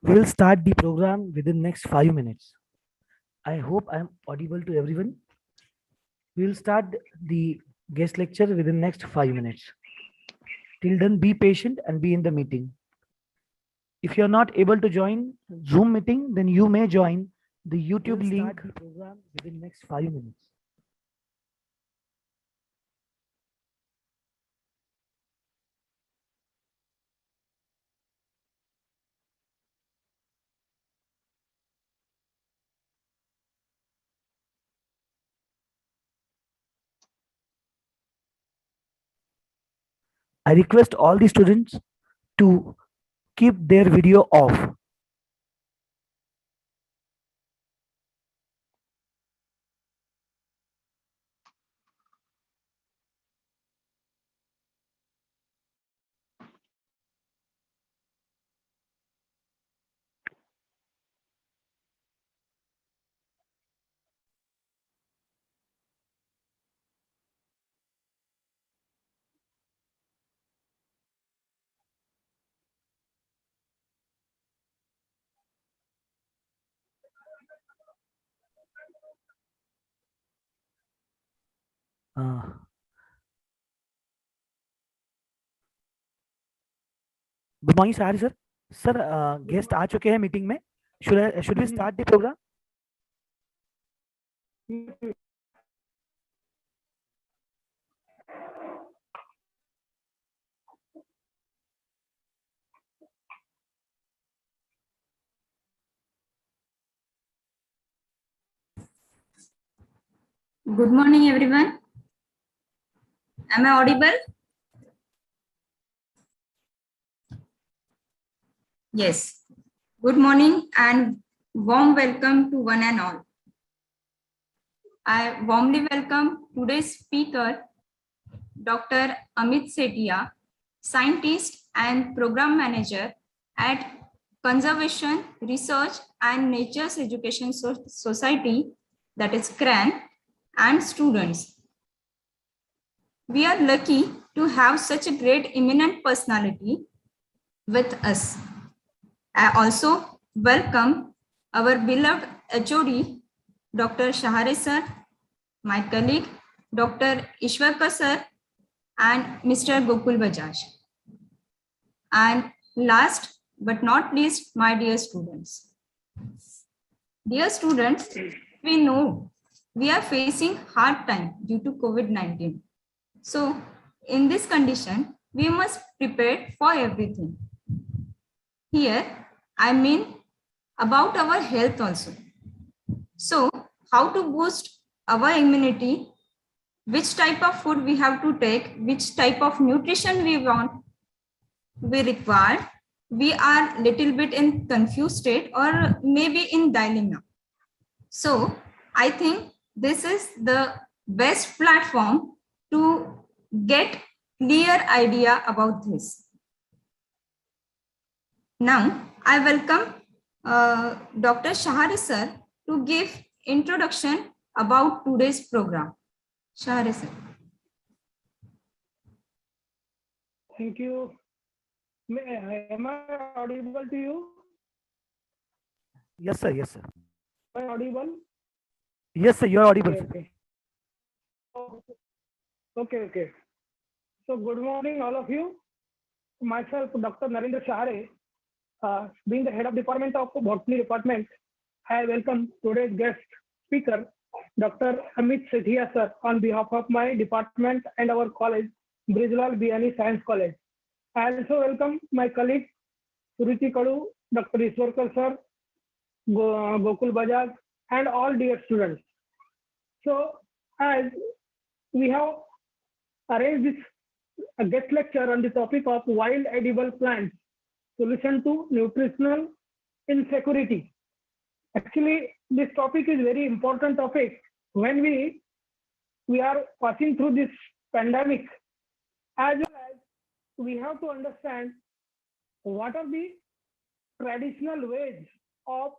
We will start the program within next 5 minutes. I hope I am audible to everyone. We will start the guest lecture within next 5 minutes. Till then, be patient and be in the meeting. If you are not able to join Zoom meeting, then you may join the YouTube link. Start the program within next 5 minutes. I request all the students to keep their video off. Uh, Good morning, sir. Sir, guest आ चुके हैं meeting में. Should we start the program? Good morning, everyone. Am I audible? Yes. Good morning and warm welcome to one and all. I warmly welcome today's speaker, Dr. Amit Sethia, scientist and program manager at Conservation, Research and Nature's Education Society, that is CRAN, and students. We are lucky to have such a great eminent personality with us. I also welcome our beloved HOD, Dr. Shahare sir, my colleague, Dr. Ishwarka sir, and Mr. Gokul Bajaj. And last but not least, my dear students. Dear students, we know we are facing hard time due to COVID-19. So in this condition, we must prepare for everything. Here, I mean about our health also. So how to boost our immunity, which type of food we have to take, which type of nutrition we require, we are little bit in confused state or maybe in dilemma. So I think this is the best platform to get clear idea about this. Now I welcome Dr. Shahare sir to give introduction about today's program. Shahare sir. Thank you. Am I audible to you? Yes, sir. Yes, sir. Am I audible? Yes, sir. You are audible. Okay. Okay. So good morning, all of you. Myself, Dr. Narendra Shahare, being the head of department of botany department, I welcome today's guest speaker, Dr. Amit Sethia sir, on behalf of my department and our college, Brijlal Biani Science College. I also welcome my colleague, Ruchi Kadu, Dr. Ishwarkar sir, Gokul Bajaj, and all dear students. So, as we have arranged this guest lecture on the topic of wild edible plants, solution to nutritional insecurity. Actually, this topic is very important topic when we are passing through this pandemic, as well as we have to understand what are the traditional ways of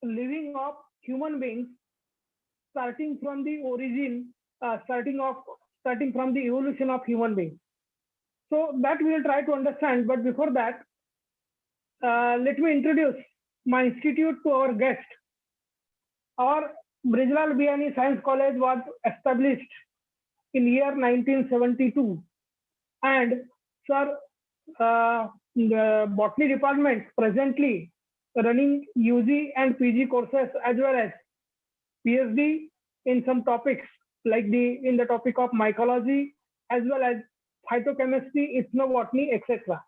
living of human beings, starting from the origin, starting from the evolution of human beings. So that we will try to understand. But before that, let me introduce my institute to our guest. Our Brijlal Biani Science College was established in year 1972, and sir, the botany department presently running UG and PG courses as well as PhD in some topics like in the topic of mycology as well as phytochemistry, ethnobotany, etc.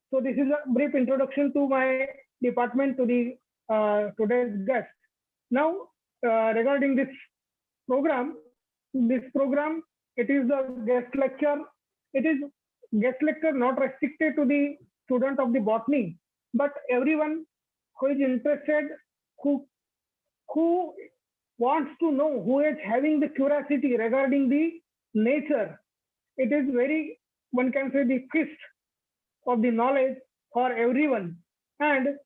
So this is a brief introduction to my department to the today's guest. Now, regarding program, this program, it is a guest lecture. It is guest lecture not restricted to the student of the botany, but everyone who is interested, who who wants to know, who is having the curiosity regarding the nature. It is very, one can say, the feast of the knowledge for everyone. And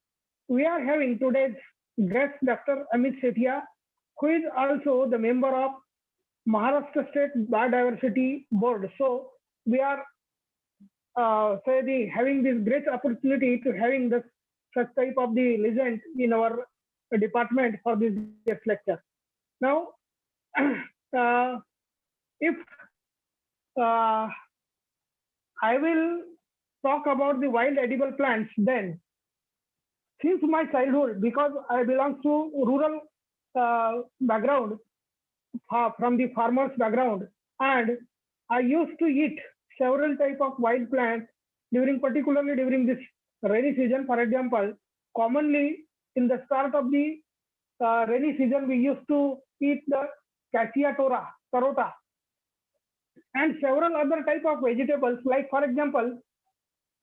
we are having today's guest, Dr. Amit Sethia, who is also the member of Maharashtra State Biodiversity Board. So we are having this great opportunity to having this such type of the legend in our department for this guest lecture. Now, if I will talk about the wild edible plants, then since my childhood, because I belong to rural background, from the farmer's background, and I used to eat several type of wild plants particularly during this rainy season. For example, commonly in the start of the rainy season, we used to eat the cassia tarota, and several other type of vegetables. Like for example,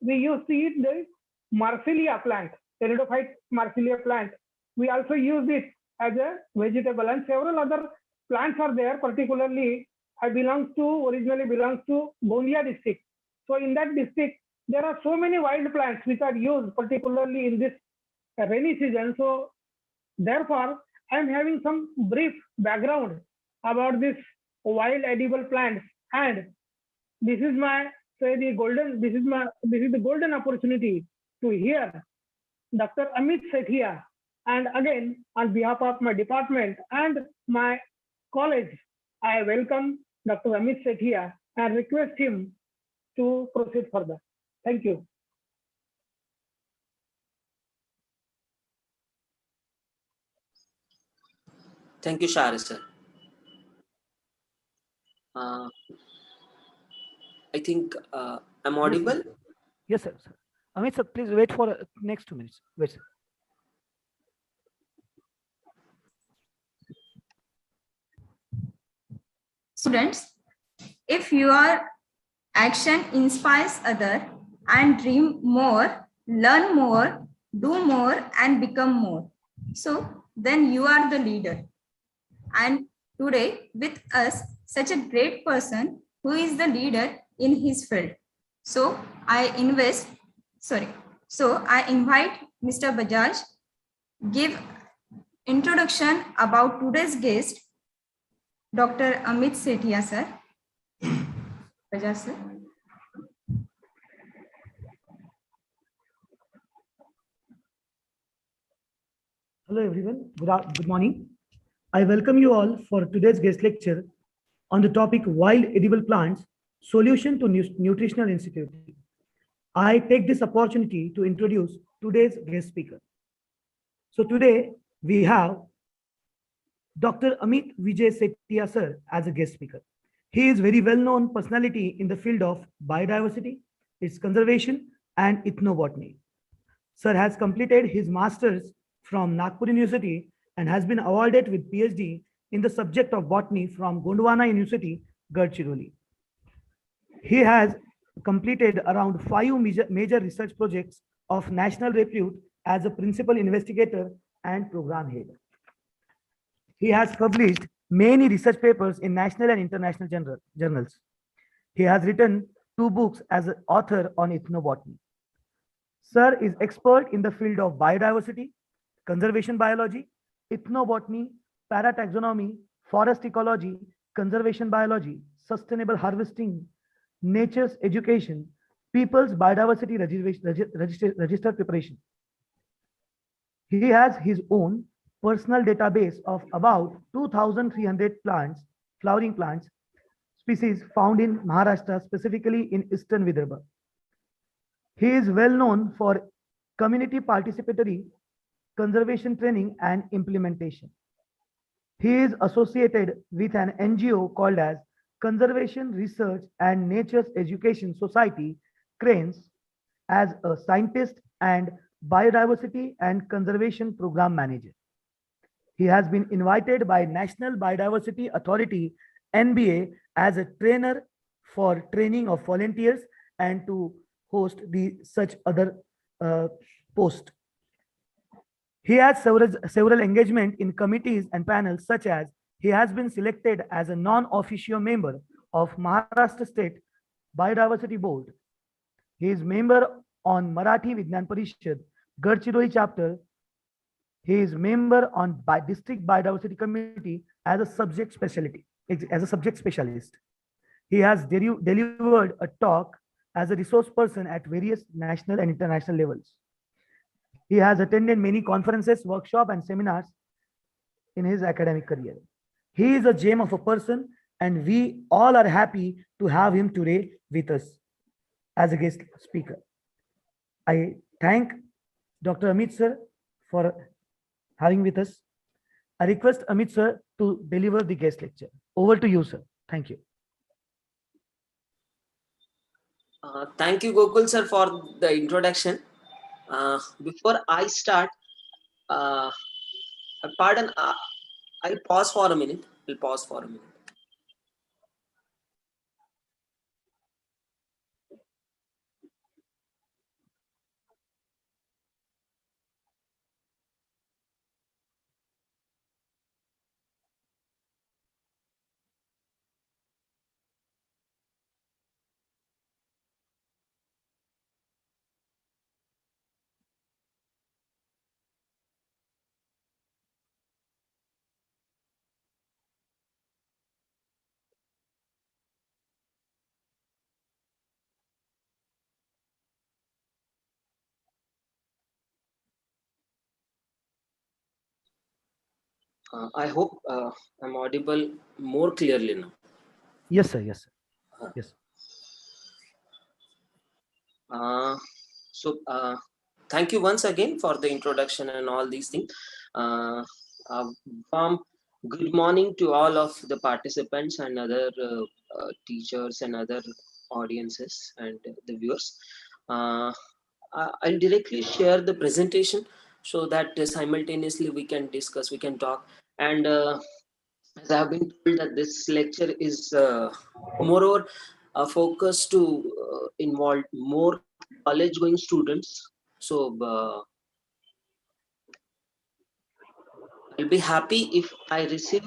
we used to eat the Marsilia plant, Teridophyte Marsilia plant. We also use it as a vegetable, and several other plants are there. Particularly, originally belongs to Gondia district. So in that district, there are so many wild plants which are used particularly in this rainy season. So therefore, I am having some brief background about this wild edible plants, and this is my this is the golden opportunity to hear Dr. Amit Sethia. And again, on behalf of my department and my college, I welcome Dr. Amit Sethia and request him to proceed further. Thank you. Thank you, Shari sir. I think I'm audible. Yes, sir. Amit sir, please wait for next 2 minutes. Wait, sir. Students, if your action inspires other and dream more, learn more, do more, and become more, so then you are the leader. And today with us, such a great person who is the leader in his field. So I invite Mr. Bajaj give introduction about today's guest, Dr. Amit Sethia sir. Bajaj sir. Hello everyone. Good morning. I welcome you all for today's guest lecture on the topic Wild Edible Plants, Solution to Nutritional Insecurity. I take this opportunity to introduce today's guest speaker. So today we have Dr. Amit Vijay Sethia sir as a guest speaker. He is very well-known personality in the field of biodiversity, its conservation, and ethnobotany. Sir has completed his master's from Nagpur University and has been awarded with PhD in the subject of botany from Gondwana University, Gadchiroli. He has completed around 5 major research projects of national repute as a principal investigator and program head. He has published many research papers in national and international journals. He has written 2 books as an author on ethnobotany. Sir is expert in the field of biodiversity, conservation biology, ethnobotany, parataxonomy, forest ecology, conservation biology, sustainable harvesting, nature's education, people's biodiversity register preparation. He has his own personal database of about 2,300 plants, flowering plants, species found in Maharashtra, specifically in eastern Vidarbha. He is well known for community participatory conservation training and implementation. He is associated with an NGO called as Conservation Research and Nature's Education Society, CRANES, as a scientist and biodiversity and conservation program manager. He has been invited by National Biodiversity Authority NBA as a trainer for training of volunteers and to host the such other uh, post. He has several engagement in committees and panels such as he has been selected as a non-official member of Maharashtra State Biodiversity Board. He is member on Marathi Vignan Parishad, Gadchiroli chapter. He is member on District Biodiversity Committee as a subject specialist. He has delivered a talk as a resource person at various national and international levels. He has attended many conferences, workshops, and seminars in his academic career. He is a gem of a person, and we all are happy to have him today with us as a guest speaker. I thank Dr. Amit sir for having with us. I request Amit sir to deliver the guest lecture. Over to you, sir. Thank you. Thank you, Gokul sir, for the introduction. Before I start, pardon, I'll pause for a minute. I'll pause for a minute. I hope I'm audible more clearly now. Yes, sir. Yes, sir. Yes. So thank you once again for the introduction and all these things. Warm good morning to all of the participants and other teachers and other audiences and the viewers. I'll directly share the presentation so that simultaneously we can discuss, we can talk. And as I have been told that this lecture is moreover focused to involve more college going students. So I'll be happy if I receive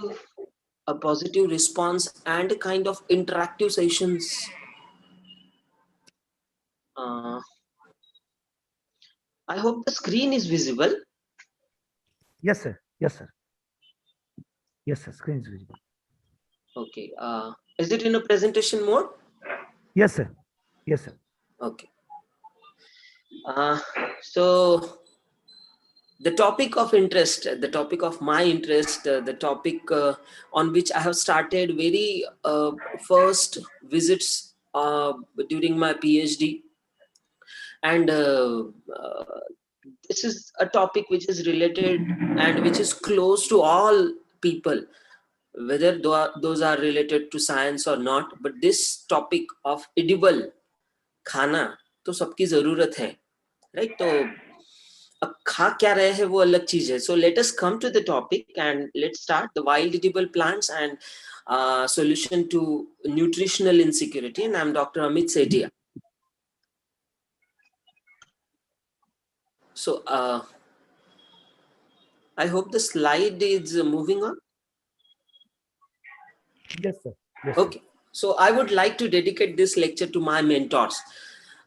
a positive response and a kind of interactive sessions. Uh, I hope the screen is visible. Yes, sir. Yes, sir. Yes, sir. Screen is visible. Okay. Is it in a presentation mode? Yes, sir. Yes, sir. Okay. So the topic of interest, the topic of my interest, the topic on which I have started very first visits during my PhD, and this is a topic which is related and which is close to all people, whether those are related to science or not. But this topic of edible खाना तो सबकी जरूरत है, right? तो अब खा क्या रहे हैं वो अलग चीज है. So let us come to the topic and let's start the wild edible plants and solution to nutritional insecurity. And I'm Dr. Amit Setia. So I hope the slide is moving on. Yes, sir. Yes, Okay. So I would like to dedicate this lecture to my mentors,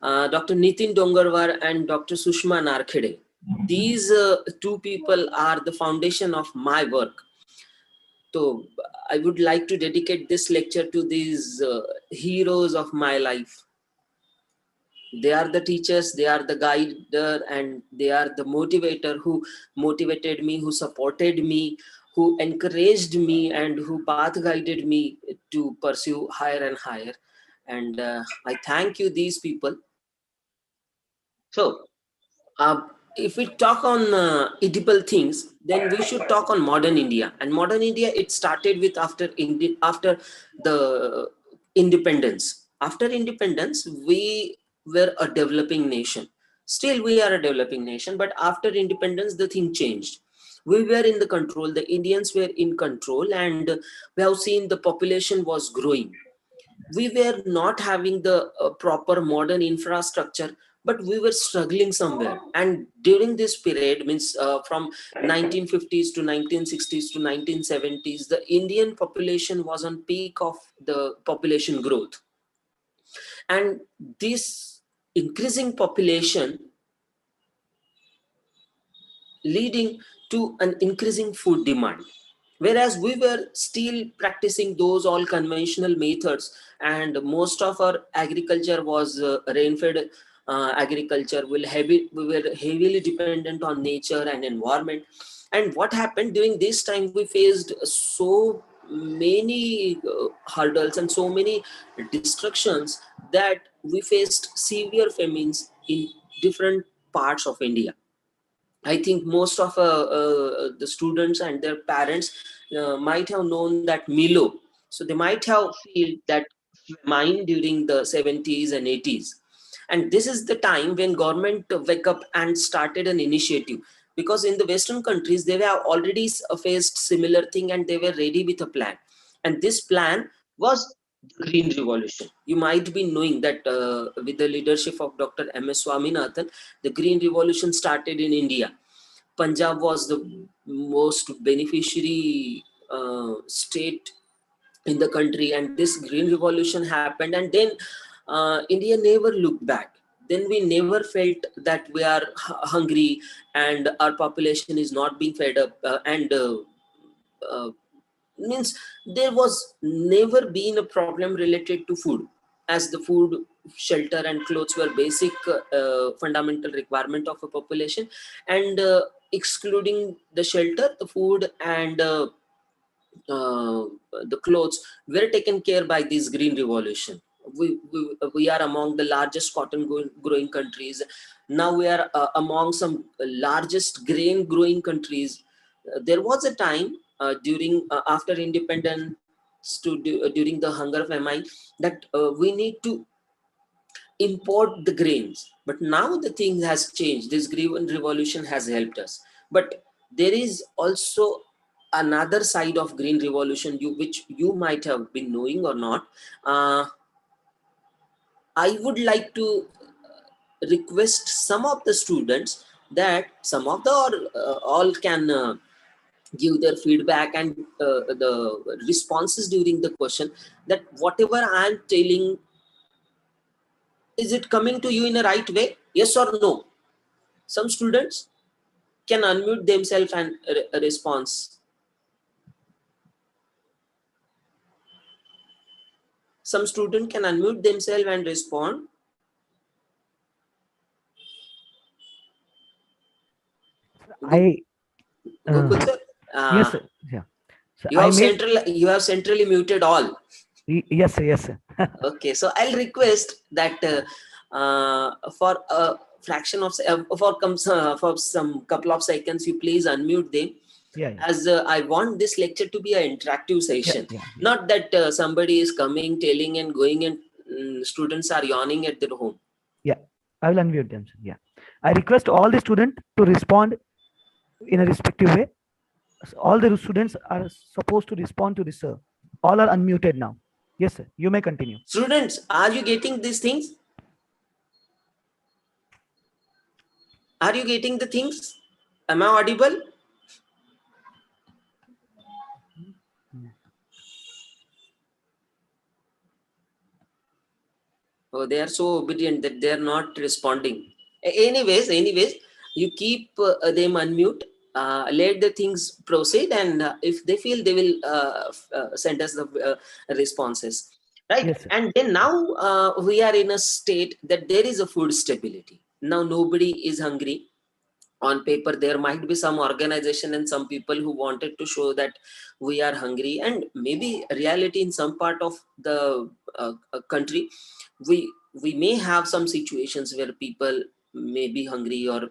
Dr. Nitin Dongarwar and Dr. Sushma Narkhede. These two people are the foundation of my work. So I would like to dedicate this lecture to these heroes of my life. They are the teachers, they are the guider, and they are the motivator who motivated me, who supported me, who encouraged me, and who path guided me to pursue higher and higher. And I thank you, these people. So uh, if we talk on edible things, then we should talk on modern India. And modern India, it started with after the independence. After independence, we were a developing nation. Still, we are a developing nation, but after independence, the thing changed. We were in the control. The Indians were in control, and we have seen the population was growing. We were not having the proper modern infrastructure, but we were struggling somewhere. And during this period, means from 1950s to 1960s to 1970s, the Indian population was on peak of the population growth. And this increasing population leading to an increasing food demand, whereas we were still practicing those all conventional methods, and most of our agriculture was rain-fed agriculture. We were heavily dependent on nature and environment. And what happened during this time, we faced so many hurdles and so many destructions, that we faced severe famines in different parts of India. I think most of the students and their parents might have known that Milo. So they might have feel that famine during the 70s and 80s. And this is the time when government wake up and started an initiative. Because in the Western countries, they were already faced similar thing, and they were ready with a plan. And this plan was the Green Revolution. You might be knowing that with the leadership of Dr. M.S. Swaminathan, the Green Revolution started in India. Punjab was the most beneficiary state in the country, and this Green Revolution happened. And then India never looked back. Then we never felt that we are hungry and our population is not being fed up, and uh, means there was never been a problem related to food, as the food, shelter and clothes were basic fundamental requirement of a population. And excluding the shelter, the food and uh, the clothes were taken care by this Green Revolution. We are among the largest cotton growing countries. Now we are among some largest grain growing countries. There was a time during after independence during the hunger famine, that we need to import the grains. But now the thing has changed. This green revolution has helped us. But there is also another side of green revolution, which you might have been knowing or not. uh, I would like to request some of the students, that some of the all can give their feedback and the responses during the question, that whatever I'm telling, is it coming to you in a right way, yes or no? Some students can unmute themselves and response. Some student can unmute themselves and respond. I Gokul sir, yes, sir. Yeah. So you I have made centrally muted all. yes, sir, yes, sir. Okay, so I'll request that for a fraction of for some couple of seconds, you please unmute them, Yeah, yeah, as I want this lecture to be an interactive yeah, session, yeah, yeah. not that somebody is coming, telling and going, and students are yawning at their home. Yeah. I will unmute them, sir. Yeah. I request all the students to respond in a respective way. So all the students are supposed to respond to this, sir. All are unmuted now. Yes, sir. You may continue. Students, are you getting these things? Are you getting the things? Am I audible? Oh, they are so obedient that they are not responding. Anyways, you keep them unmute. Let the things proceed, and if they feel, they will send us the responses. right? Yes, sir. And then now we are in a state that there is a food stability. Now nobody is hungry. On paper there might be some organization and some people who wanted to show that we are hungry, and maybe reality in some part of the country, we we may have some situations where people may be hungry or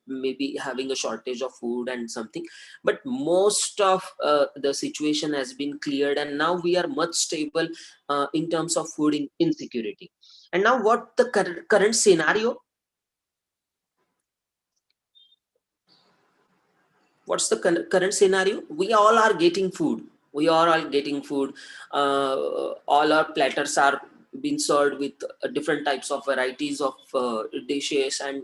maybe having a shortage of food and something, but most of the situation has been cleared, and now we are much stable in terms of food insecurity. And now what the current scenario, what's the current scenario? We all are getting food. We are all getting food. All our platters are being served with different types of varieties of dishes, and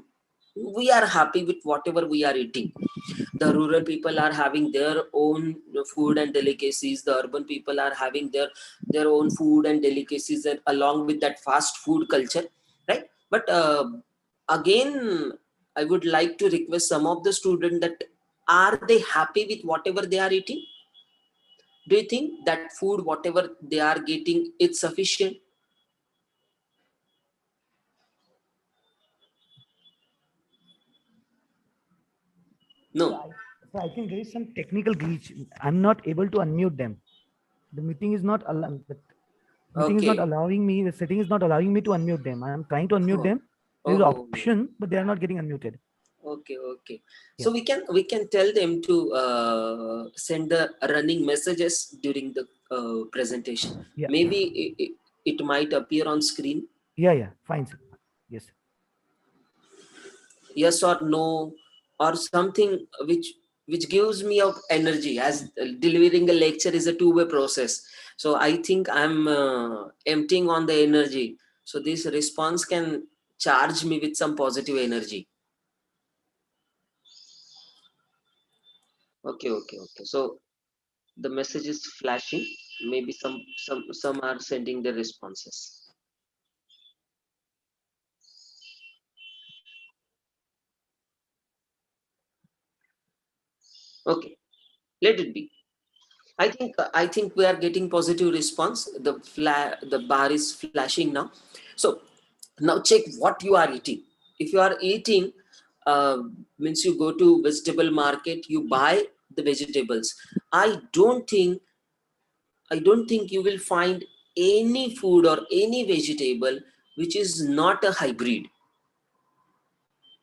we are happy with whatever we are eating. The rural people are having their own food and delicacies. The urban people are having their own food and delicacies, and along with that fast food culture, right? But again, I would like to request some of the students that, are they happy with whatever they are eating? Do you think that food whatever they are getting is sufficient? So No. I, so I think there is some technical glitch. I'm not able to unmute them. The meeting is not allowing. The meeting is not Okay. allowing me. The setting is not allowing me to unmute them. I'm trying to unmute Oh, them. There is an oh, oh. option, but they are not getting unmuted. Okay, okay. Yeah, So we can tell them to send the running messages during the presentation. yeah, Maybe it might appear on screen. yeah, yeah. Fine, sir. Yes. Yes or no, or something which gives me of energy, as delivering a lecture is a two-way process. So I think I'm emptying on the energy. So this response can charge me with some positive energy. Okay, okay, okay. So the message is flashing. Maybe some are sending the responses. Okay, let it be. I think we are getting positive response. The bar is flashing now. So now check what you are eating. If you are eating, uh, means you go to vegetable market, you buy the vegetables. I don't think you will find any food or any vegetable which is not a hybrid.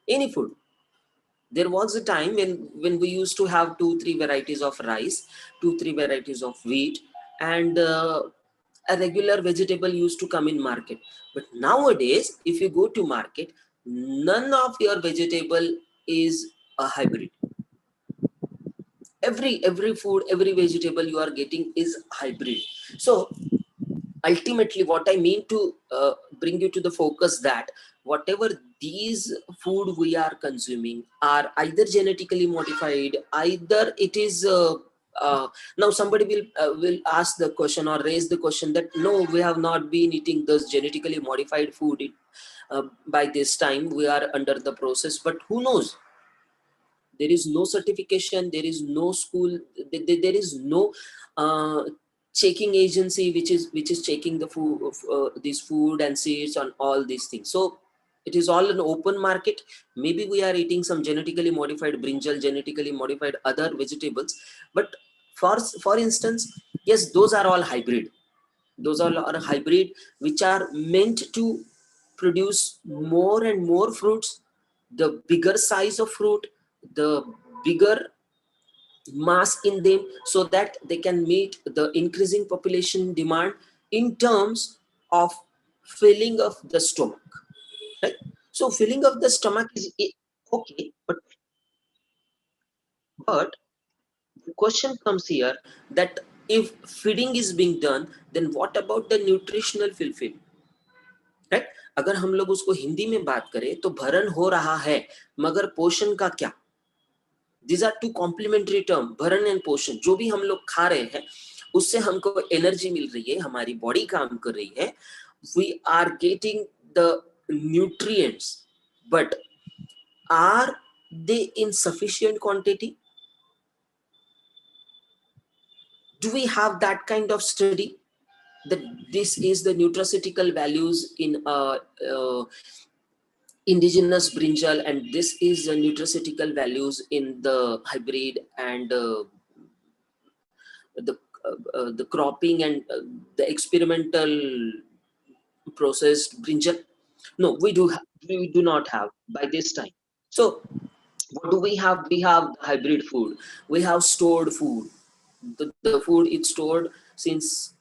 Any food. There was a time when we used to have two three varieties of rice, two three varieties of wheat, and a regular vegetable used to come in market. But nowadays if you go to market, none of your vegetable is a hybrid. Every food, every vegetable you are getting is hybrid. So ultimately what I mean to bring you to the focus, that whatever these food we are consuming are either genetically modified, either it is now somebody will ask the question or raise the question that no, we have not been eating this genetically modified food by this time we are under the process. But who knows? There is no certification, there is no school, there is no uh, checking agency which is checking the food, this food and seeds on all these things. So it is all an open market. Maybe we are eating some genetically modified brinjal, genetically modified other vegetables, but for instance, yes, those are all hybrid. Those are hybrid which are meant to produce more and more fruits, the bigger size of fruit, the bigger mass in them, so that they can meet the increasing population demand in terms of filling of the stomach, right? So filling of the stomach is okay, but the question comes here that if feeding is being done, then what about the nutritional fulfillment, right? अगर हम लोग उसको हिंदी में बात करें तो भरण हो रहा है, मगर पोषण का क्या? These are two complementary term, भरण एंड पोषण. जो भी हम लोग खा रहे हैं उससे हमको एनर्जी मिल रही है, हमारी बॉडी काम कर रही है, we are getting the nutrients, but are they in sufficient quantity? Do we have that kind of study? that this is the nutraceutical values in indigenous brinjal, and this is the nutraceutical values in the hybrid and the the cropping and the experimental processed brinjal. No, we do not have by this time. So what do we have? We have hybrid food, we have stored food. The food is stored since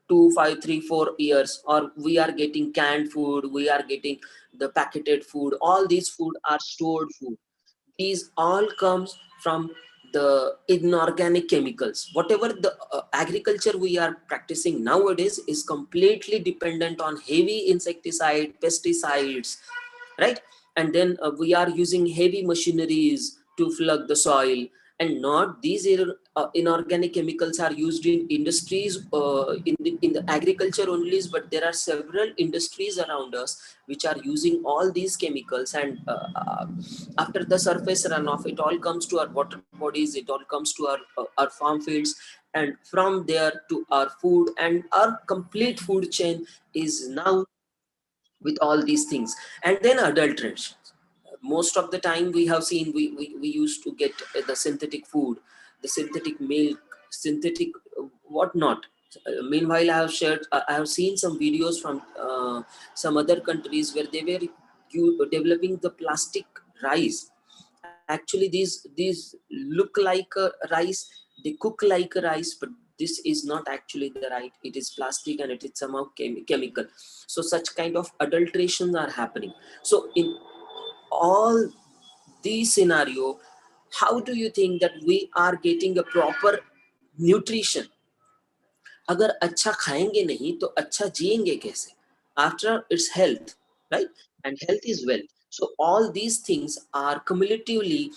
2, 5, 3, 4 years, or we are getting canned food, we are getting the packeted food. All these food are stored food. These all comes from the inorganic chemicals. Whatever the agriculture we are practicing nowadays is completely dependent on heavy insecticide, pesticides, right? And then we are using heavy machineries to flood the soil, and not these inorganic chemicals are used in industries, in the agriculture only, but there are several industries around us which are using all these chemicals. And after the surface runoff, it all comes to our water bodies, it all comes to our farm fields, and from there to our food, and our complete food chain is now with all these things. And then adulteration. Most of the time we have seen, we used to get the synthetic food, the synthetic milk, synthetic whatnot. Meanwhile, I have seen some videos from some other countries where they were developing the plastic rice. Actually, these look like a rice, they cook like a rice, but this is not actually the right, it is plastic and it is somehow chemical. So such kind of adulterations are happening. So in all these scenario, how do you think that we are getting a proper nutrition? अगर अच्छा खाएंगे नहीं तो अच्छा जिएंगे कैसे? After it's health, right? And health is wealth. So all these things are cumulatively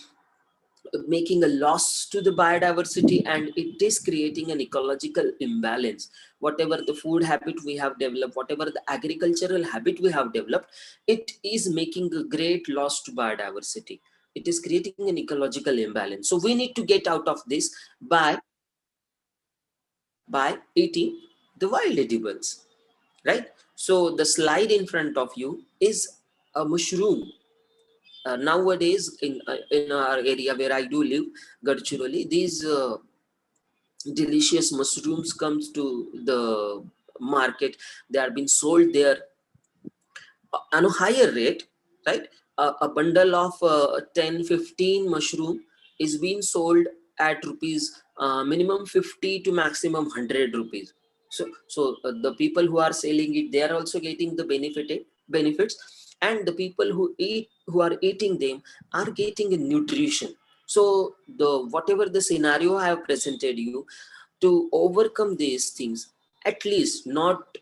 making a loss to the biodiversity, and it is creating an ecological imbalance. Whatever the food habit we have developed, whatever the agricultural habit we have developed, it is making a great loss to biodiversity. It is creating an ecological imbalance. So we need to get out of this by eating the wild edibles, right? So the slide in front of you is a mushroom. Nowadays in our area where I do live, Gadchiroli, these delicious mushrooms comes to the market. They are being sold there on a higher rate, right? A bundle of 10-15 mushroom is being sold at rupees minimum 50 to maximum 100 rupees. So the people who are selling it, they are also getting the benefits, and the people who are eating them are getting a nutrition. So the whatever the scenario I have presented you, to overcome these things, at least not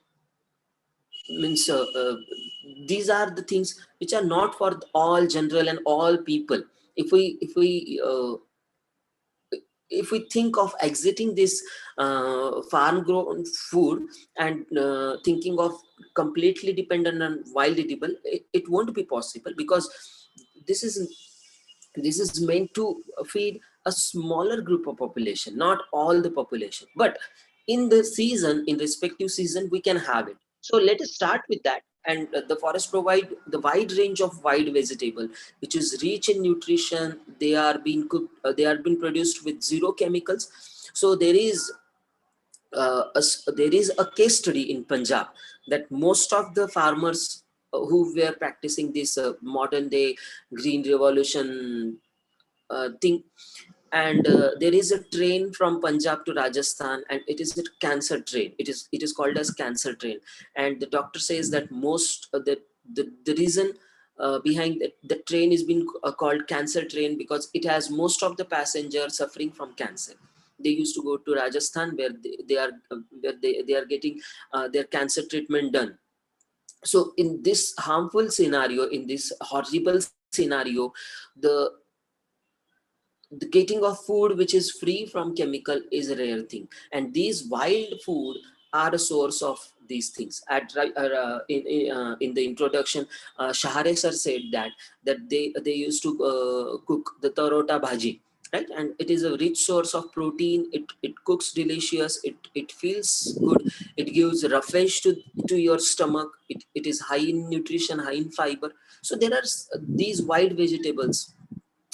means these are the things which are not for all general and all people. If we if we uh, if we think of exiting this farm grown food and thinking of completely dependent on wild edible, it won't be possible, because this is this is meant to feed a smaller group of population, not all the population. But in the season, in respective season, we can have it. So let us start with that. And the forest provide the wide range of wild vegetable which is rich in nutrition. They are being cooked, they are being produced with zero chemicals. So there is a case study in Punjab that most of the farmers who were practicing this modern day green revolution thing, and there is a train from Punjab to Rajasthan, and it is a cancer train. It is called as cancer train, and the doctor says that most the reason behind the train is being called cancer train because it has most of the passengers suffering from cancer. They used to go to Rajasthan where they are getting their cancer treatment done. So in this harmful scenario, in this horrible scenario, the the getting of food which is free from chemical is a rare thing, and these wild food are a source of these things. In the introduction, Shahare sir said that they used to cook the tarota bhaji. right? And it is a rich source of protein. It cooks delicious, it feels good, it gives refresh to your stomach, it is high in nutrition, high in fiber. So there are these wide vegetables,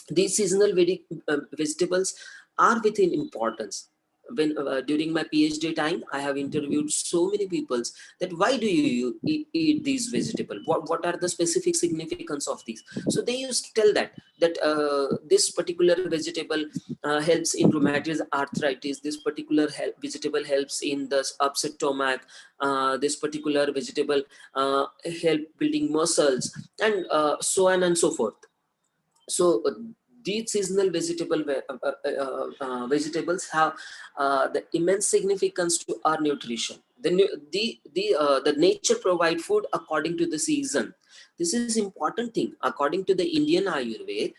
these seasonal vegetables are within importance. When during my PhD time, I have interviewed so many people that why do you eat these vegetables, what are the specific significance of these. So they used to tell that this particular vegetable helps in rheumatoid arthritis, this particular vegetable helps in the upset stomach, this particular vegetable help building muscles, and so on and so forth. So these seasonal vegetables have the immense significance to our nutrition. The nature provide food according to the season. This is important thing. According to the Indian Ayurveda,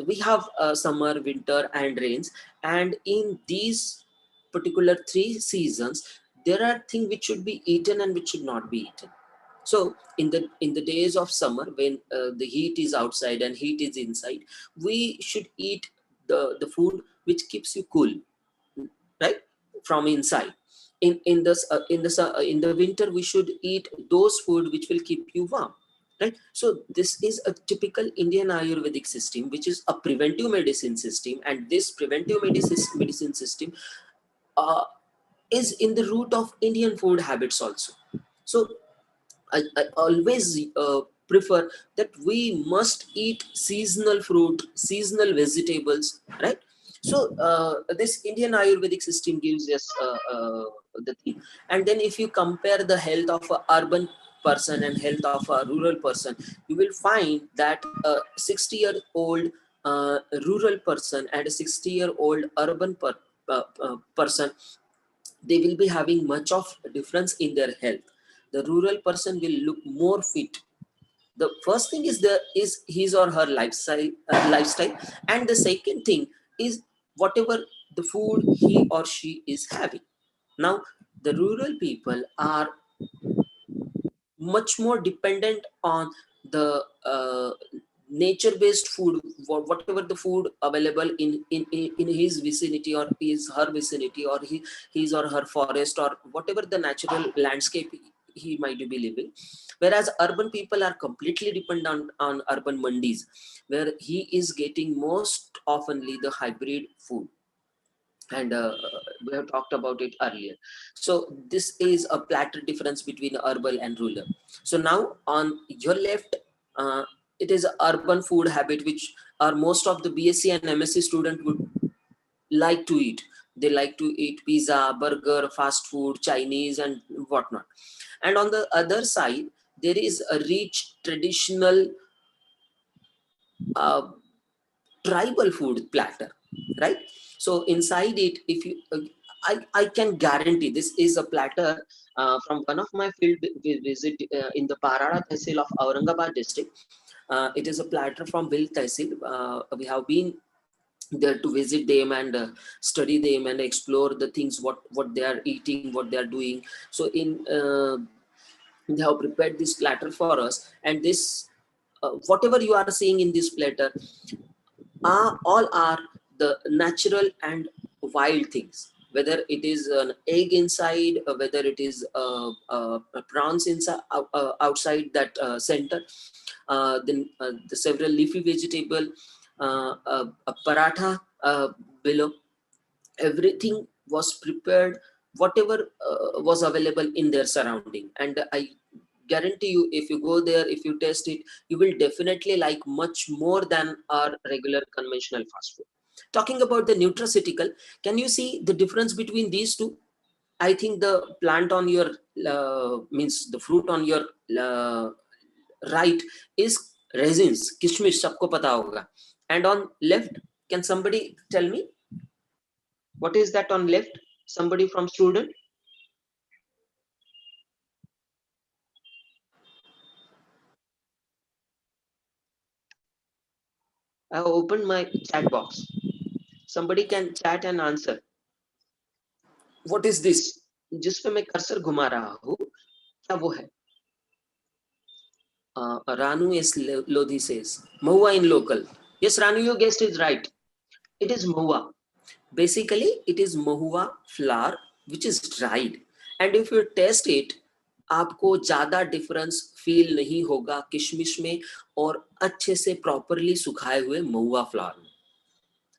we have summer, winter, and rains, and in these particular three seasons, there are things which should be eaten and which should not be eaten. So in the days of summer, when the heat is outside and heat is inside, we should eat the food which keeps you cool, right, from inside. In the winter, we should eat those food which will keep you warm, right? So this is a typical Indian Ayurvedic system, which is a preventive medicine system, and this preventive medicine system uh, is in the root of Indian food habits also. So I always prefer that we must eat seasonal fruit, seasonal vegetables, right? So this Indian Ayurvedic system gives us the thing. And then if you compare the health of a urban person and health of a rural person, you will find that a 60-year-old rural person and a 60-year-old urban person, they will be having much of difference in their health. The rural person will look more fit. The first thing is his or her lifestyle, and the second thing is whatever the food he or she is having. Now the rural people are much more dependent on the nature-based food, whatever the food available in his vicinity or his her vicinity, or his or her forest, or whatever the natural landscape he might be living. Whereas urban people are completely dependent on urban mandis, where he is getting most oftenly the hybrid food. And we have talked about it earlier. So this is a platter difference between urban and rural. So now on your left, uh, it is a urban food habit which are most of the BSc and MSc student would like to eat. They like to eat pizza, burger, fast food, Chinese, and whatnot. And on the other side, there is a rich traditional uh, tribal food platter, right? So inside it, if you I can guarantee this is a platter from one of my field visit in the Parada Tehsil of Aurangabad district. It is a platter from Vil Tehsil. We have been there to visit them and study them and explore the things, what they are eating, what they are doing. So in they have prepared this platter for us, and this whatever you are seeing in this platter are all are the natural and wild things, whether it is an egg inside, whether it is a prawns inside, outside that center, then the several leafy vegetable, a paratha below. Everything was prepared, whatever was available in their surrounding. And I guarantee you, if you go there, if you taste it, you will definitely like much more than our regular conventional fast food. Talking about the nutraceutical, can you see the difference between these two? I think the plant on your means the fruit on your uh, right is resins, kishmish, sabko pata hoga. And on left, can somebody tell me what is that on left? Somebody from student? I have opened my chat box. Somebody can chat and answer. What is this? जिस पे मैं cursor घुमा रहा हूँ, क्या वो है? Ranu is Lodhi says, Mahua in local. Yes, Ranu, your guest is right. It is mahua. Basically, it is mahua flour which is dried. And if you test it, आपको ज़्यादा डिफरेंस फील नहीं होगा किशमिश में और अच्छे से properly सुखाए हुए महुआ फ्लावर में,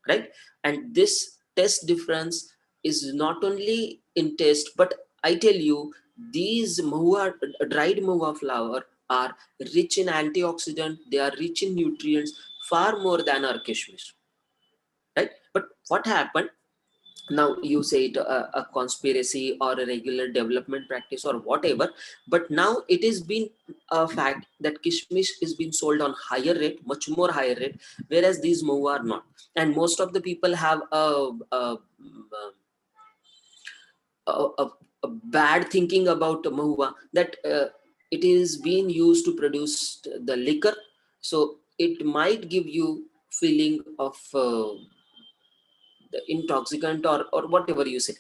right? And this taste difference is not only in taste, but I tell you, these mahua, dried mahua flour are rich in antioxidant, they are rich in nutrients far more than our kishmish, right? But what happened? Now you say it a conspiracy or a regular development practice or whatever, but now it is been a fact that kishmish is being sold on higher rate, much more higher rate, whereas these mahua are not. And most of the people have a, a bad thinking about mahua, that it is being used to produce the liquor, so it might give you feeling of the intoxicant or whatever you say,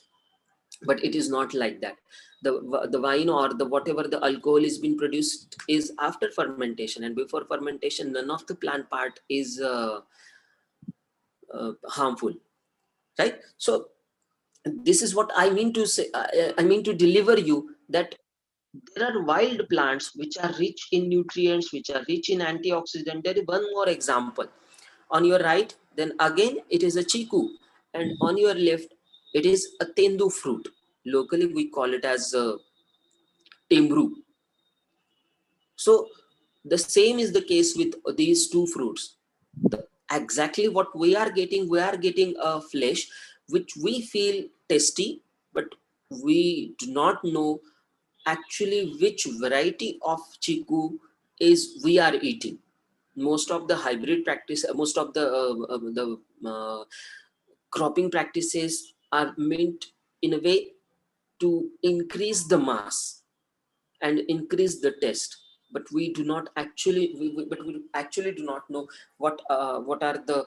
but it is not like that. The wine or the whatever the alcohol is being produced is after fermentation, and before fermentation none of the plant part is harmful, right? So this is what I mean to say, I mean to deliver you, that there are wild plants which are rich in nutrients, which are rich in antioxidant. There is one more example on your right, then again it is a chiku, and on your left it is a tendu fruit. Locally we call it as timbru. So the same is the case with these two fruits. Exactly what we are getting a flesh which we feel tasty, but we do not know actually which variety of chiku is we are eating. Most of the hybrid practice, most of the cropping practices are meant in a way to increase the mass and increase the taste, but we do not actually but we actually do not know what are the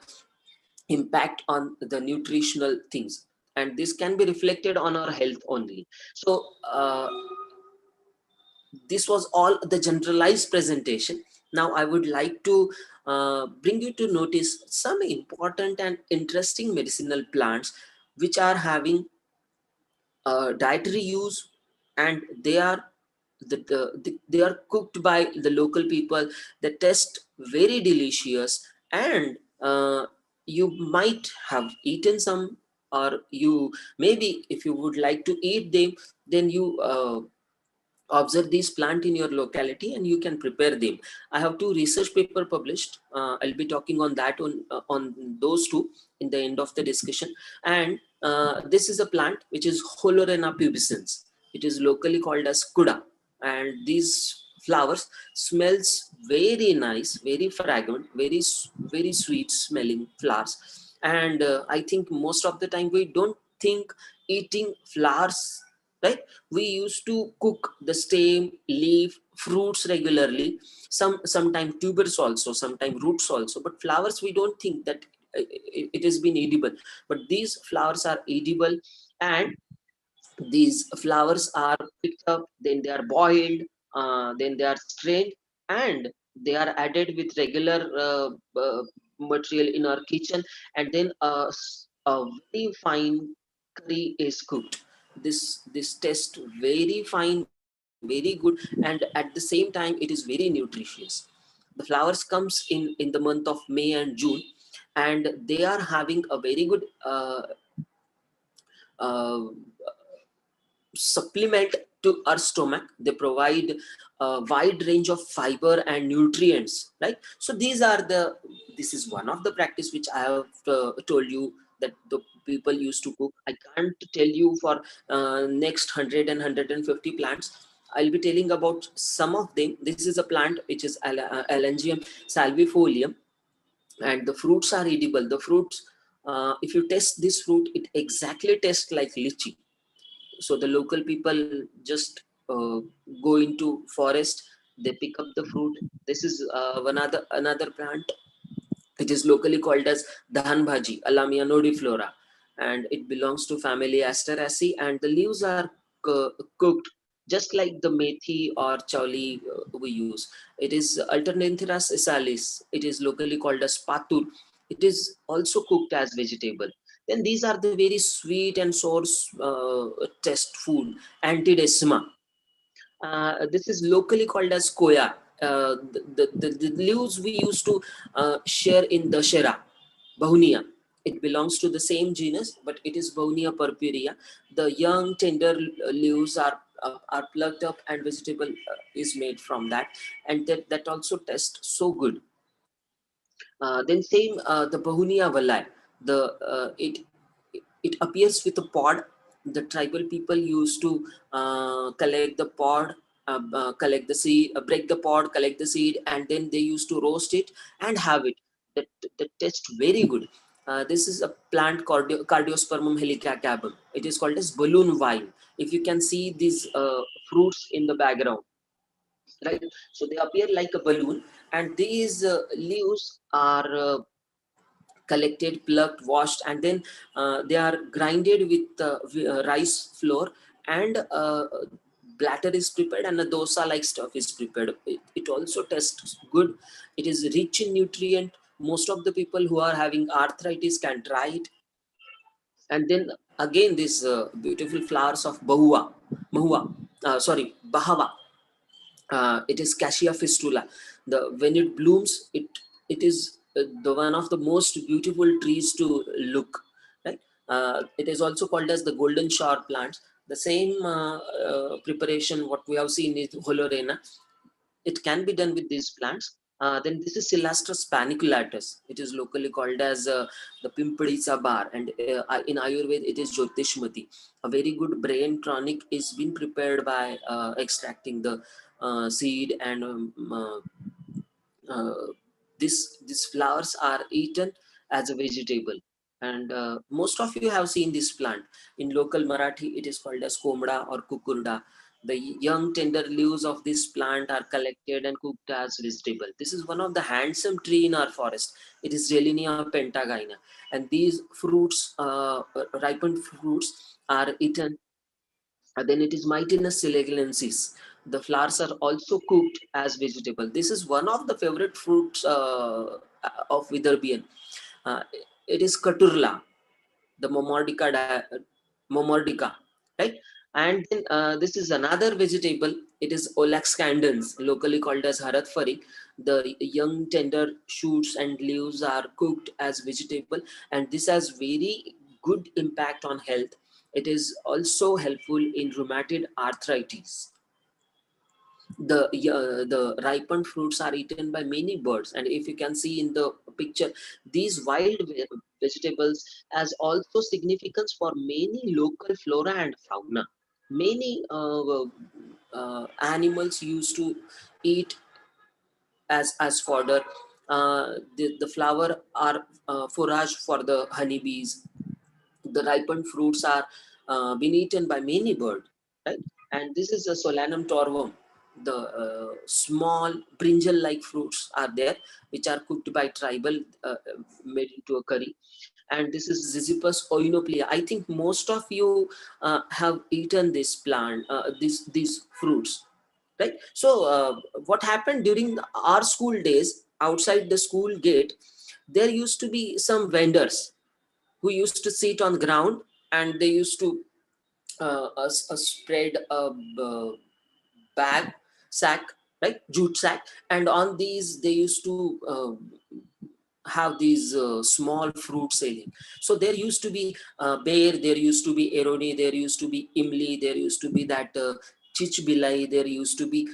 impact on the nutritional things, and this can be reflected on our health only. So this was all the generalized presentation. Now I would like to bring you to notice some important and interesting medicinal plants which are having dietary use, and they are they are cooked by the local people. They taste very delicious, and you might have eaten some, or you maybe if you would like to eat them, then you observe these plant in your locality and you can prepare them. I have two research paper published. I'll be talking on that on those two in the end of the discussion. And this is a plant which is Holorena pubescens. It is locally called as kuda, and these flowers smells very nice, very fragrant, very sweet smelling flowers. And I think most of the time we don't think eating flowers, right? We used to cook the stem, leaf, fruits regularly, sometimes tubers also, sometimes roots also, but flowers we don't think that it has been edible, but these flowers are edible. And these flowers are picked up, then they are boiled, then they are strained, and they are added with regular material in our kitchen, and then a very fine curry is cooked. This tastes very fine, very good, and at the same time it is very nutritious. The flowers comes in the month of May and June, and they are having a very good uh, supplement to our stomach. They provide a wide range of fiber and nutrients, right? So this is one of the practice which I have told you, that the people used to cook. I can't tell you for next 100 and 150 plants. I'll be telling about some of them. This is a plant which is Elangium salvifolium, and the fruits are edible. The fruits, if you taste this fruit, it exactly tastes like lychee. So the local people just go into forest, they pick up the fruit. This is another plant. It is locally called as dhan bhaji, Alamia nodiflora, and it belongs to family Asteraceae, and the leaves are cooked just like the methi or chauli we use. It is Alternanthus isalis. It is locally called as patur, It is also cooked as vegetable. Then these are the very sweet and sour test food, antidesma. This is locally called as koya. The leaves we used to share in Dashera, Bahunia. It belongs to the same genus, but it is Bahunia purpurea. The young tender leaves are plucked up, and vegetable is made from that, and that also tastes so good. Then same the Bahunia Valai. It appears with a pod. The tribal people used to collect the pod, collect the seed, break the pod, collect the seed, and then they used to roast it and have it. That that tastes very good. This is a plant Cardiospermum helicacabum. It is called as balloon vine. If you can see these fruits in the background, right? So they appear like a balloon, and these leaves are collected, plucked, washed, and then they are grinded with rice flour, and batter is prepared, and a dosa like stuff is prepared. It also tastes good. It is rich in nutrient. Most of the people who are having arthritis can try it. And then again, these beautiful flowers of mahua, sorry, bahava. It is cassia fistula. The when it blooms, it is the one of the most beautiful trees to look, right? It is also called as the golden shower plants. The same preparation what we have seen is holorena. It can be done with these plants. Then this is Silastris paniculatus. It is locally called as the Pimpadi Sabar, and in Ayurveda it is Jyotishmati. A very good brain tonic is being prepared by extracting the seed, and uh, these flowers are eaten as a vegetable. And most of you have seen this plant. In local Marathi it is called as komda or kukurda. The young tender leaves of this plant are collected and cooked as vegetable. This is one of the handsome tree in our forest. It is Gelinia pentagina, and these fruits, ripened fruits, are eaten. Then it is Mytinus siligensis. The flowers are also cooked as vegetable. This is one of the favorite fruits of Vidarbhian. Uh, it is Katurla, the Momordica, right? And then this is another vegetable. It is Olax candens, locally called as Haratfari. The young tender shoots and leaves are cooked as vegetable, and this has very good impact on health. It is also helpful in rheumatoid arthritis. The ripened fruits are eaten by many birds, and if you can see in the picture, these wild vegetables has also significance for many local flora and fauna. Many animals used to eat as fodder. The flower are forage for the honeybees. The ripened fruits are been eaten by many birds, right? And this is a Solanum torvum. The small brinjal-like fruits are there, which are cooked by tribal, made into a curry. And this is Ziziphus oinoplea. I think most of you have eaten this plant, these fruits, right? So what happened during our school days, outside the school gate, there used to be some vendors who used to sit on the ground, and they used to spread a bag, sack, right, jute sack, and on these they used to have these small fruit selling. So there used to be bear, there used to be eroni, there used to be imli, there used to be that chichbilai, there used to be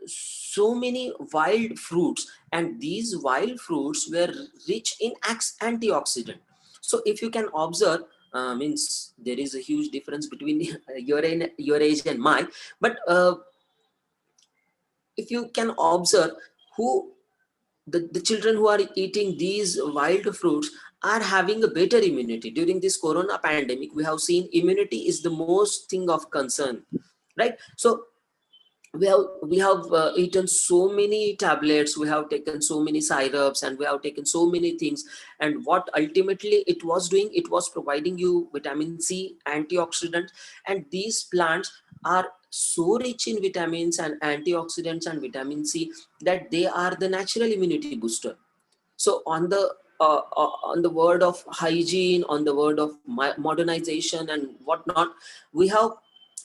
so many wild fruits, and these wild fruits were rich in antioxidant. So if you can observe, means there is a huge difference between your age and mine, but if you can observe, who the children who are eating these wild fruits are having a better immunity. During this corona pandemic, we have seen immunity is the most thing of concern, right? So we have eaten so many tablets, we have taken so many syrups, and we have taken so many things, and what ultimately it was doing, it was providing you vitamin C, antioxidants. And these plants are so rich in vitamins and antioxidants and vitamin C that they are the natural immunity booster. So on the on the word of hygiene, on the word of modernization and whatnot, we have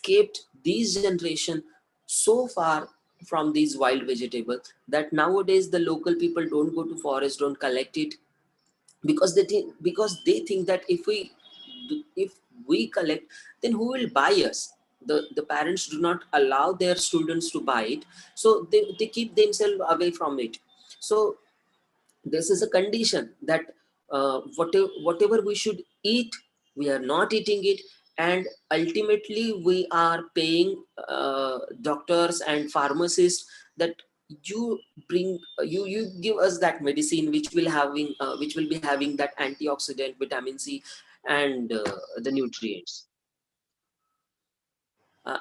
kept these generation so far from these wild vegetables that nowadays the local people don't go to forest, don't collect it, because they think that if we collect, then who will buy us? The parents do not allow their students to buy it, so they keep themselves away from it. So this is a condition that whatever we should eat, we are not eating it, and ultimately we are paying doctors and pharmacists that you bring you give us that medicine which will be having that antioxidant, vitamin C, and the nutrients.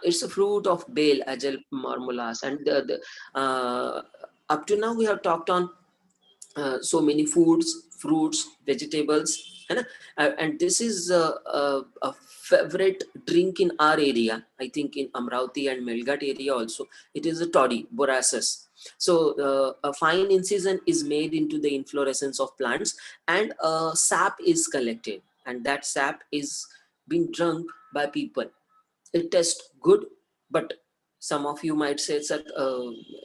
It's a fruit of bale, agel marmolas, and up to now we have talked on so many foods, fruits, vegetables, है ना? And this is a favorite drink in our area. I think in Amravati and Melghat area also, it is a toddy, borassus. So a fine incision is made into the inflorescence of plants, and sap is collected, and that sap is being drunk by people. It tastes good, but some of you might say that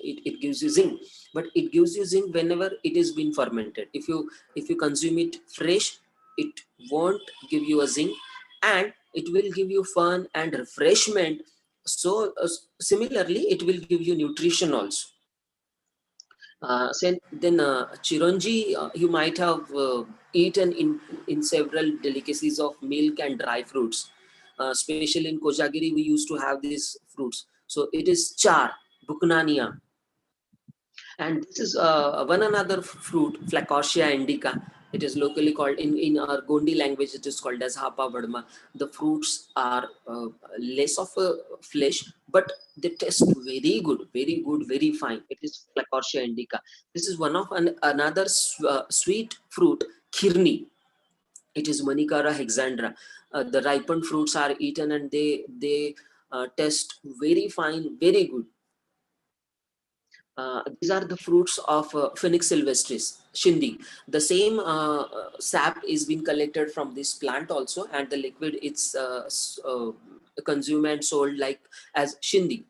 it gives you zinc, but it gives you zinc whenever it is being fermented. If you consume it fresh, it won't give you a zinc, and it will give you fun and refreshment. So similarly it will give you nutrition also. Then chironji, you might have eaten in several delicacies of milk and dry fruits. Especially in Kojagiri, we used to have these fruits. So it is char, buknania, and this is one another fruit, Flacosia indica. It is locally called in our Gondi language. It is called as hapa badma. The fruits are less of a flesh, but they taste very good, very good, very fine. It is Flacosia indica. This is one of another sweet fruit, khirni. It is Manikara hexandra. The ripened fruits are eaten, and they taste very fine, very good. These are the fruits of Phoenix sylvestris, shindi. The same sap is being collected from this plant also, and the liquid it's consumed and sold like as shindi.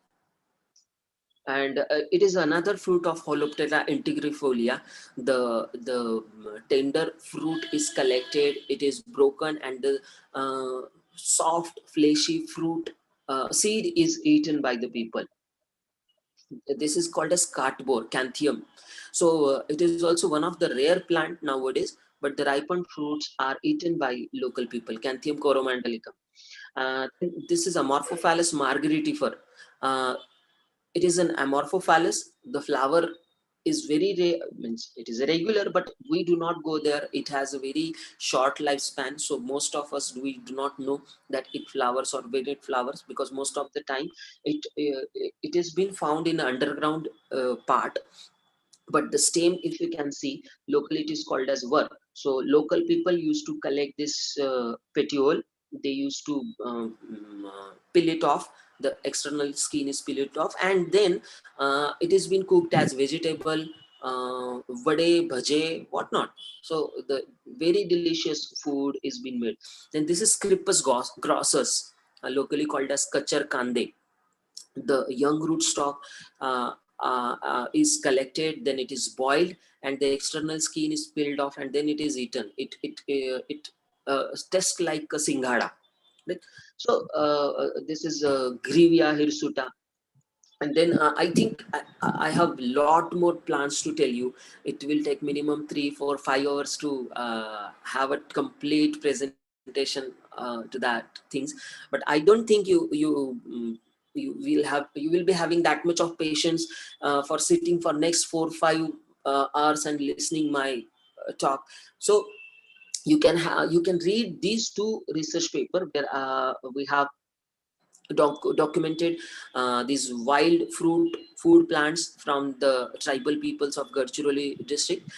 And it is another fruit of Holoptera integrifolia. The tender fruit is collected, it is broken, and the soft fleshy fruit seed is eaten by the people. This is called as cartbore, canthium. So it is also one of the rare plant nowadays, but the ripened fruits are eaten by local people, Canthium coromandalicum. This is Amorphophallus margaritifer. uh, it is an Amorphophallus. The flower is very rare, means it is irregular, but we do not go there. It has a very short lifespan, so most of us, we do not know that it flowers or when it flowers, because most of the time it has been found in underground part. But the stem, if you can see, locally it is called as work. So local people used to collect this petiole. They used to peel it off. The external skin is peel it off, and then it is been cooked as vegetable, vade, bhaje, whatnot. So the very delicious food is being made. Then this is Scrippus grossus, locally called as kachar kande. The young rootstock is collected, then it is boiled, and the external skin is peeled off, and then it is eaten. It tastes like a singhara, right? So this is Grevia hirsuta. And then I think I have lot more plans to tell you. It will take minimum 3 4 5 hours to have a complete presentation to that things. But I don't think you will be having that much of patience for sitting for next 4 5 hours and listening my talk. So you can read these two research paper where we have documented these wild fruit food plants from the tribal peoples of Gadchiroli district.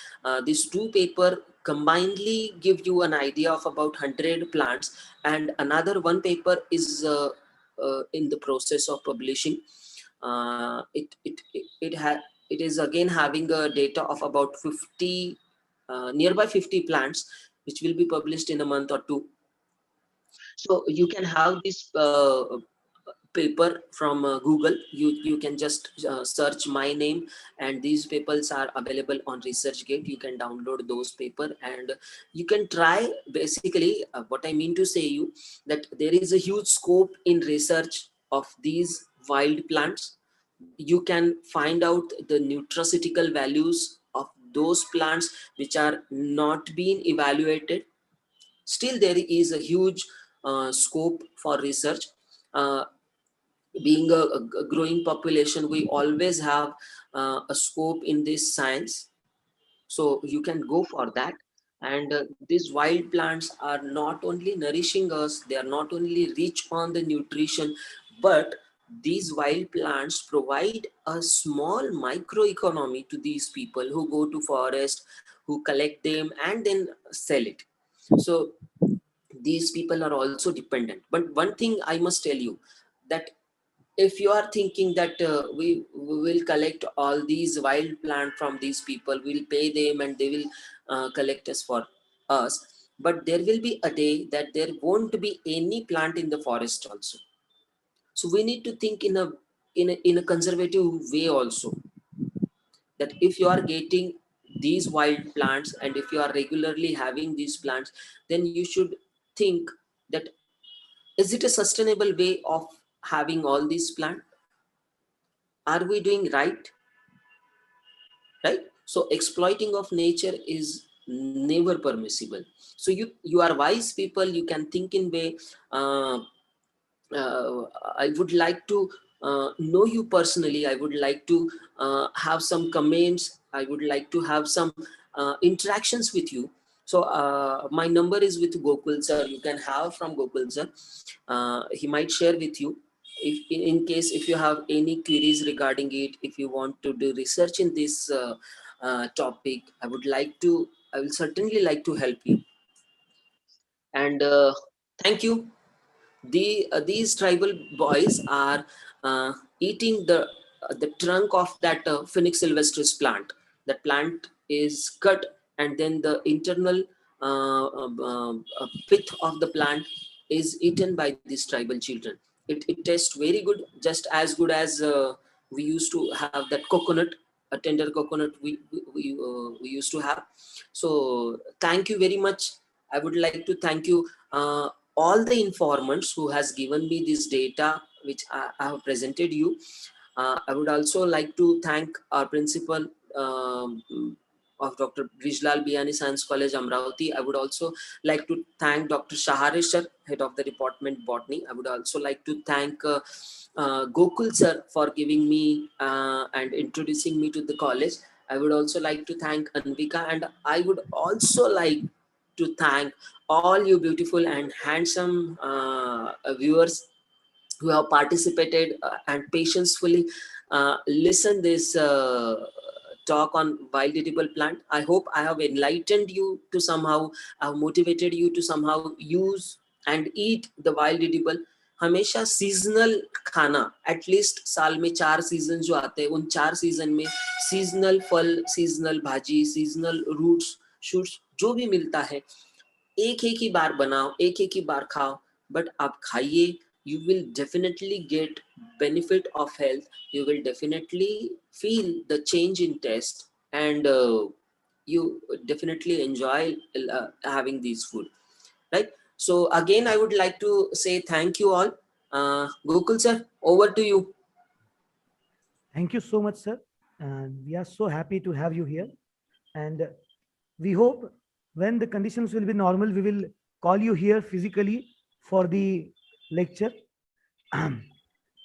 These two paper combinedly give you an idea of about 100 plants, and another one paper is in the process of publishing. It is again having a data of about 50 nearby 50 plants, which will be published in a month or two. So you can have this paper from Google. You can just search my name, and these papers are available on ResearchGate. You can download those paper, and you can try. Basically, what I mean to say you, that there is a huge scope in research of these wild plants. You can find out the nutraceutical values of those plants which are not being evaluated. Still there is a huge scope for research. uh, Being a growing population, we always have a scope in this science, so you can go for that. And these wild plants are not only nourishing us, they are not only rich on the nutrition, but these wild plants provide a small microeconomy to these people who go to forest, who collect them and then sell it. So these people are also dependent. But one thing I must tell you, that if you are thinking that we will collect all these wild plant from these people, we'll pay them and they will collect us for us, but there will be a day that there won't be any plant in the forest also. So we need to think in a conservative way also, that if you are getting these wild plants and if you are regularly having these plants, then you should think that, is it a sustainable way of having all these plants? Are we doing right? Right? So exploiting of nature is never permissible. So you are wise people, you can think in way. uh, I would like to know you personally. I would like to have some comments. I would like to have some interactions with you. So my number is with Gokul sir. You can have from Gokul sir. He might share with you. If in case if you have any queries regarding it, if you want to do research in this topic, I will certainly like to help you. And thank you. These tribal boys are eating the trunk of that Phoenix sylvestris plant. That plant is cut, and then the internal pith of the plant is eaten by these tribal children. It tastes very good, just as good as we used to have that coconut, a tender coconut we used to have. So thank you very much. I would like to thank you all the informants who has given me this data which I have presented you. I would also like to thank our principal of Dr. Brijlal Biani Science College, Amravati. I would also like to thank Dr. Shahare sir, head of the department Botany. I would also like to thank Gokul sir for giving me and introducing me to the college. I would also like to thank Anvika, and I would also like to thank all you beautiful and handsome viewers who have participated and patiently listen this talk on wild edible plant. I hope I have enlightened you to somehow, I have motivated you to somehow use and eat the wild edible. हमेशा seasonal खाना, at least साल में 4 season जो आते हैं, उन 4 season में seasonal फल, सीजनल भाजी, सीजनल रूट्स शूट्स जो भी मिलता है, एक ही बार बनाओ, एक ही बार खाओ, बट आप खाइए. You will definitely get benefit of health. You will definitely feel the change in taste, and you definitely enjoy having these food, right? So again, I would like to say thank you all. Gokul sir, over to you. Thank you so much, sir. And we are so happy to have you here. And we hope when the conditions will be normal, we will call you here physically for the lecture.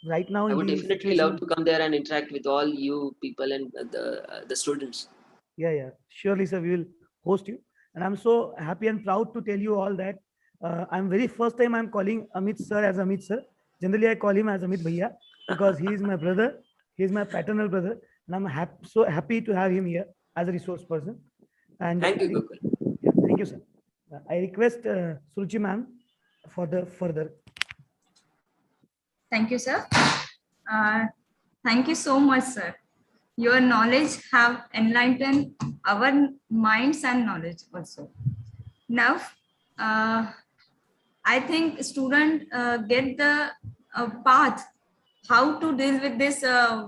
Right now, I in would the definitely love situation, to come there and interact with all you people and the students. yeah, surely, sir, we will host you. And I'm so happy and proud to tell you all that I'm very first time I'm calling Amit sir as Amit sir. Generally, I call him as Amit Bhaiya because he is my brother. He is my paternal brother, and I'm so happy to have him here as a resource person. And Thank you, Gokul. yeah, thank you, sir. I request Suruchi ma'am for the further. Thank you, sir. Thank you so much, sir. Your knowledge have enlightened our minds and knowledge also. Now, I think student get the path how to deal with this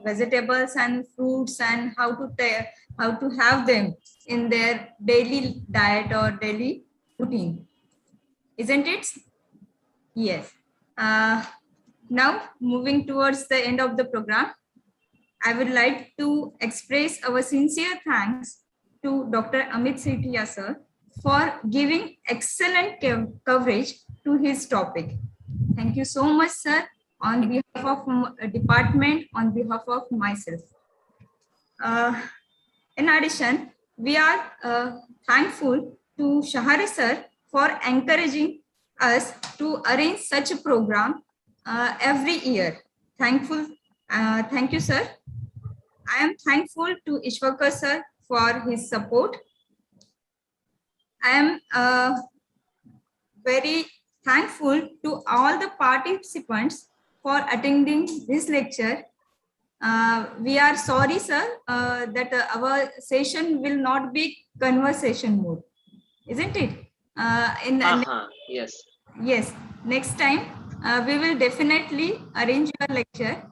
vegetables and fruits and how to have them in their daily diet or daily routine, isn't it? Yes. Now moving towards the end of the program, I would like to express our sincere thanks to Dr. Amit Setia sir for giving excellent coverage to his topic. Thank you so much, sir, on behalf of department, on behalf of myself. Uh, in addition, we are thankful to Shahare sir for encouraging us to arrange such a program every year. Thank you, sir. I am thankful to Ishwakar sir for his support. I am very thankful to all the participants for attending this lecture. We are sorry, sir, that our session will not be conversation mode, isn't it? Yes. Yes, next time we will definitely arrange your lecture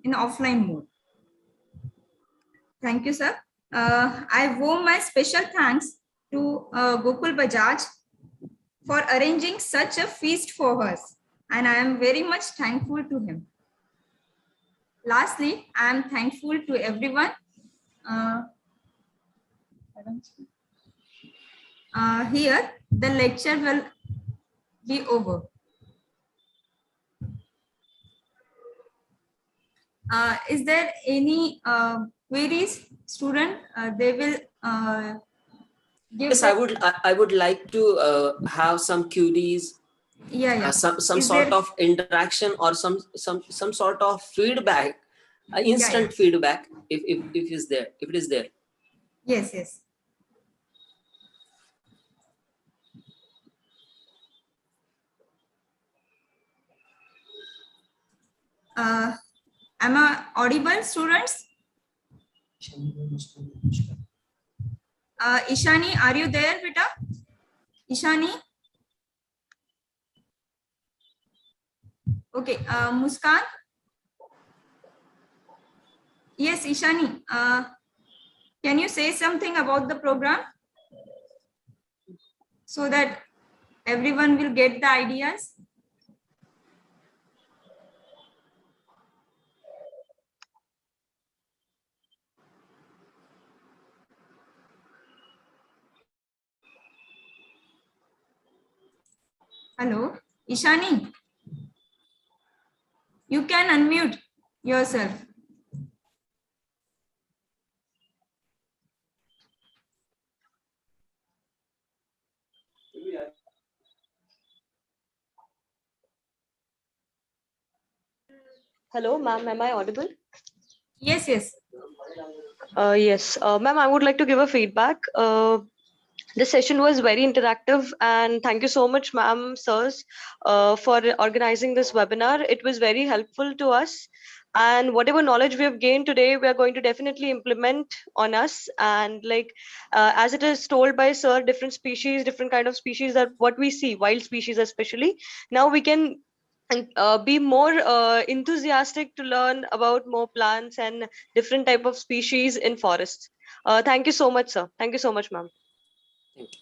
in offline mode. Thank you, sir. I owe my special thanks to Gokul Bajaj for arranging such a feast for us, and I am very much thankful to him. Lastly, I am thankful to everyone. Here, the lecture will be over. Is there any queries, student? They will give. Yes, I would like to have some queries, some sort of interaction, or some sort of feedback, instant feedback, if it is there. Yes, yes. Am I audible, students? Ishani, are you there, beta? Ishani? Okay, Muskan? Yes, Ishani. Can you say something about the program so that everyone will get the ideas? Hello, Ishani. You can unmute yourself. Hello, ma'am. Am I audible? Yes, yes. Yes, ma'am. I would like to give a feedback. This session was very interactive, and thank you so much, ma'am, sirs, for organizing this webinar. It was very helpful to us, and whatever knowledge we have gained today, we are going to definitely implement on us. And like, as it is told by sir, different species, different kind of species are what we see, wild species especially. Now we can be more enthusiastic to learn about more plants and different type of species in forests. Thank you so much, sir. Thank you so much, ma'am. Thank you.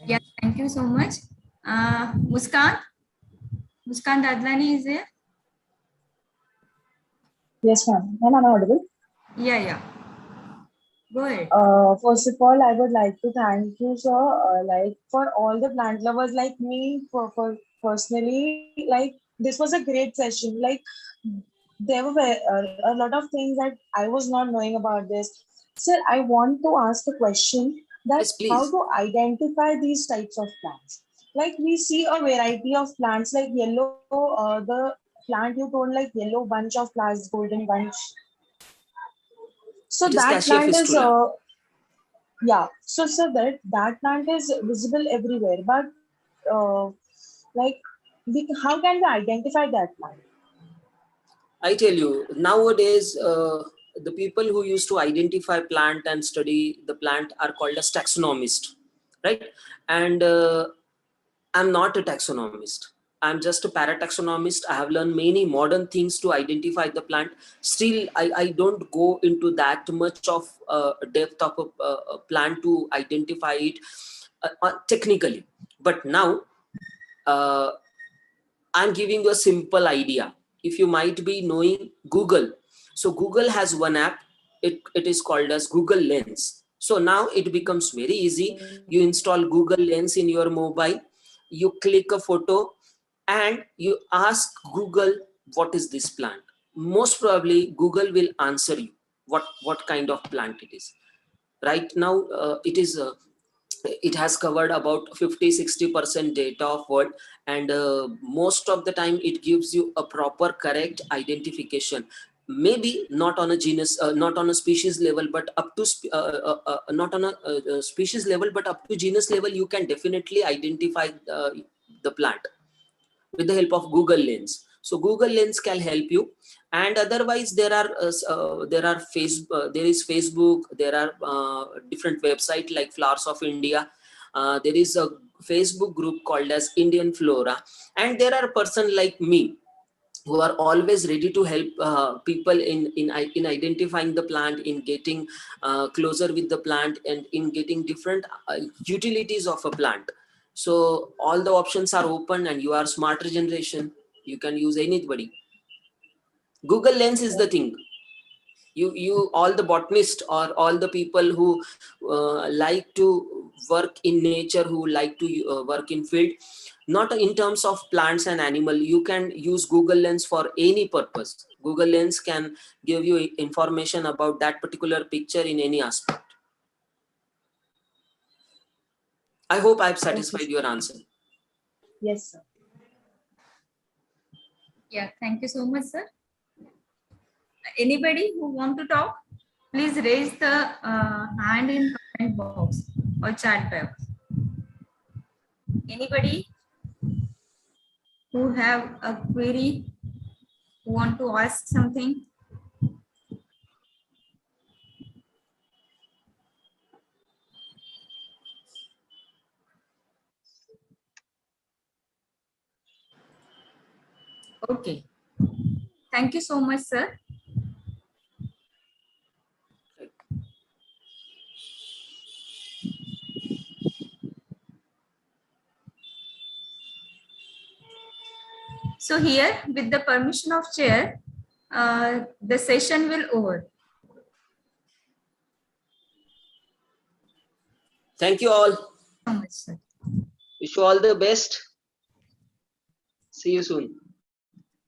Yeah, thank you so much. Muskan? Muskan Dadlani is there? Yes, ma'am. Ma'am, am I audible? Yeah. Go ahead. First of all, I would like to thank you, sir, like for all the plant lovers like me, for personally, like this was a great session. Like there were a lot of things that I was not knowing about this. Sir, I want to ask a question that Yes, please. how to identify these types of plants. Like we see a variety of plants, like yellow, the plant you told like yellow bunch of flowers, golden bunch. So It is that Cassia plant is fistula. yeah. So that plant is visible everywhere, but uh, like how can we identify that plant? I tell you, nowadays, the people who used to identify plant and study the plant are called as taxonomist, right? And I'm not a taxonomist. I'm just a parataxonomist. I have learned many modern things to identify the plant. Still, I don't go into that much of depth of a plant to identify it technically. But now, uh, I'm giving you a simple idea. If you might be knowing Google. So Google has one app. It is called as Google Lens. So now it becomes very easy. You install Google Lens in your mobile. You click a photo and you ask Google, what is this plant? Most probably Google will answer you what kind of plant it is. Right now, it has covered about 50-60% data of world, and most of the time it gives you a proper correct identification, maybe not on a genus, not on a species level, but up to not on a species level, but up to genus level you can definitely identify the plant with the help of Google Lens. So Google Lens can help you, and otherwise there is Facebook, there are different websites like Flowers of India. There is a Facebook group called as Indian Flora, and there are a person like me who are always ready to help people in identifying the plant, in getting closer with the plant, and in getting different utilities of a plant. So all the options are open, and you are smarter generation, you can use anybody. Google Lens is the thing. You all the botanists or all the people who like to work in nature, who like to work in field, not in terms of plants and animal, you can use Google Lens for any purpose. Google Lens can give you information about that particular picture in any aspect. I hope I've Okay, satisfied your answer. yes, sir. Yeah, thank you so much, sir. Anybody who want to talk, please raise the hand in comment box or chat box. Anybody who have a query, who want to ask something? Okay. Thank you so much, sir. So here, with the permission of chair, the session will over. Thank you all. So much, sir. Wish you all the best. See you soon.